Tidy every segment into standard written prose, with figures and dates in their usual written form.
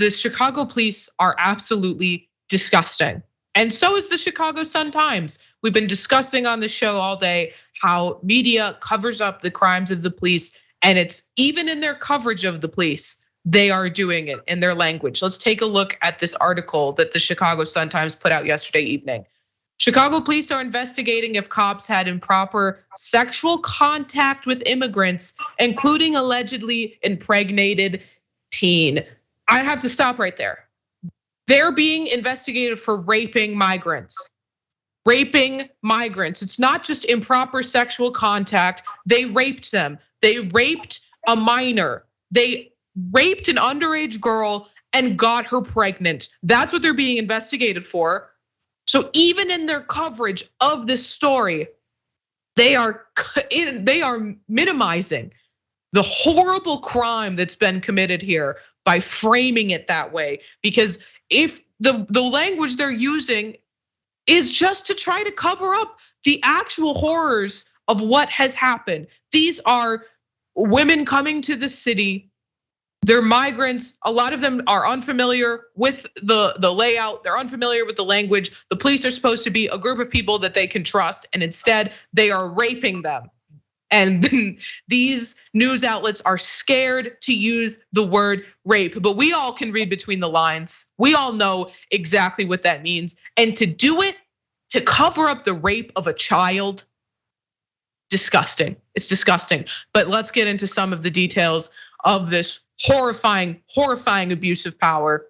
the Chicago police are absolutely disgusting. And so is the Chicago Sun-Times. We've been discussing on the show all day how media covers up the crimes of the police, and it's even in their coverage of the police, they are doing it in their language. Let's take a look at this article that the Chicago Sun-Times put out yesterday evening. Chicago police are investigating if cops had improper sexual contact with immigrants, including allegedly impregnated teen. I have to stop right there. They're being investigated for raping migrants. Raping migrants. It's not just improper sexual contact. They raped them. They raped a minor. They raped an underage girl and got her pregnant. That's what they're being investigated for. So even in their coverage of this story, they are minimizing the horrible crime that's been committed here by framing it that way. Because if the language they're using is just to try to cover up the actual horrors of what has happened. These are women coming to the city. They're migrants. A lot of them are unfamiliar with the layout. They're unfamiliar with the language. The police are supposed to be a group of people that they can trust, and instead they are raping them. And these news outlets are scared to use the word rape, but we all can read between the lines. We all know exactly what that means. And to do it, to cover up the rape of a child, disgusting. It's disgusting. But let's get into some of the details of this horrifying abuse of power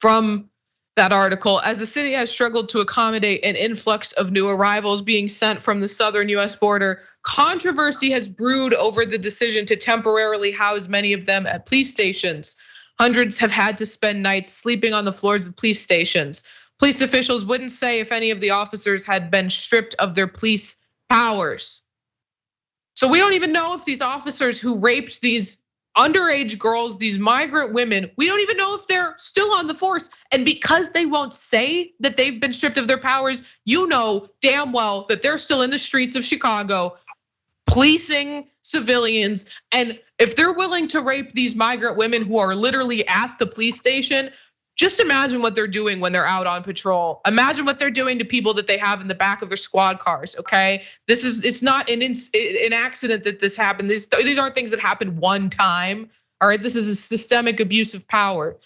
from that article. As the city has struggled to accommodate an influx of new arrivals being sent from the southern US border, controversy has brewed over the decision to temporarily house many of them at police stations. Hundreds have had to spend nights sleeping on the floors of police stations. Police officials wouldn't say if any of the officers had been stripped of their police powers. So we don't even know if these officers who raped these underage girls, these migrant women, we don't even know if they're still on the force. And because they won't say that they've been stripped of their powers, you know damn well that they're still in the streets of Chicago, policing civilians. And if they're willing to rape these migrant women who are literally at the police station, just imagine what they're doing when they're out on patrol. Imagine what they're doing to people that they have in the back of their squad cars, okay? It's not an accident that this happened. These aren't things that happen one time, all right? This is a systemic abuse of power.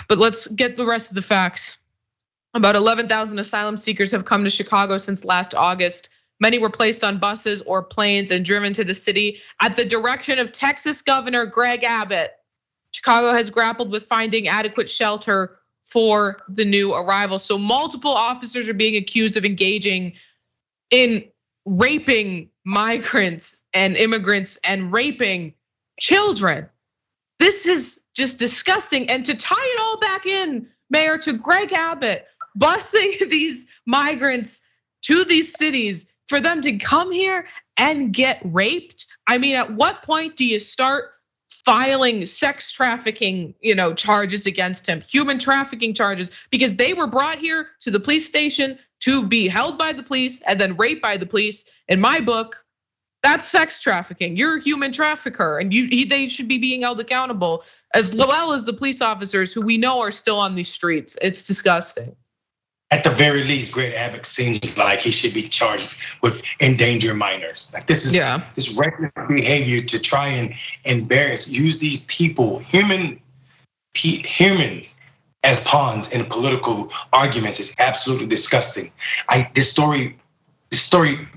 But let's get the rest of the facts. About 11,000 asylum seekers have come to Chicago since last August. Many were placed on buses or planes and driven to the city at the direction of Texas Governor Greg Abbott. Chicago has grappled with finding adequate shelter for the new arrivals. So multiple officers are being accused of engaging in raping migrants and immigrants and raping children. This is just disgusting. And to tie it all back in, Mayor, to Greg Abbott, busing these migrants to these cities for them to come here and get raped. I mean, at what point do you start filing sex trafficking, charges against him, human trafficking charges, because they were brought here to the police station to be held by the police and then raped by the police. In my book, that's sex trafficking. You're a human trafficker, and they should be being held accountable, as well as the police officers who we know are still on these streets. It's disgusting. At the very least, Greg Abbott seems like he should be charged with endangering minors. Like this reckless behavior to try and embarrass, use these people, humans as pawns in political arguments is absolutely disgusting. This story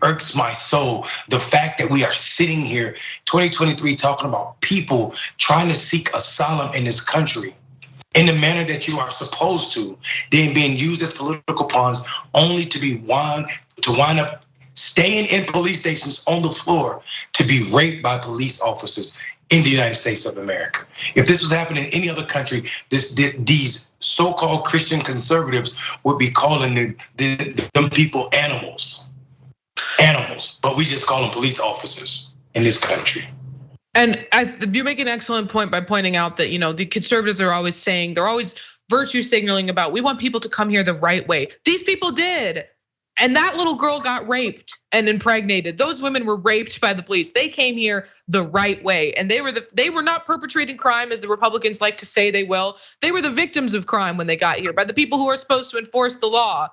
irks my soul. The fact that we are sitting here, 2023, talking about people trying to seek asylum in this country in the manner that you are supposed to, then being used as political pawns only to wind up staying in police stations on the floor to be raped by police officers in the United States of America. If this was happening in any other country, these so-called Christian conservatives would be calling them people animals, but we just call them police officers in this country. And you make an excellent point by pointing out that the conservatives are always saying, they're always virtue signaling about, we want people to come here the right way. These people did. And that little girl got raped and impregnated. Those women were raped by the police. They came here the right way, and they were not perpetrating crime as the Republicans like to say they will. They were the victims of crime when they got here by the people who are supposed to enforce the law.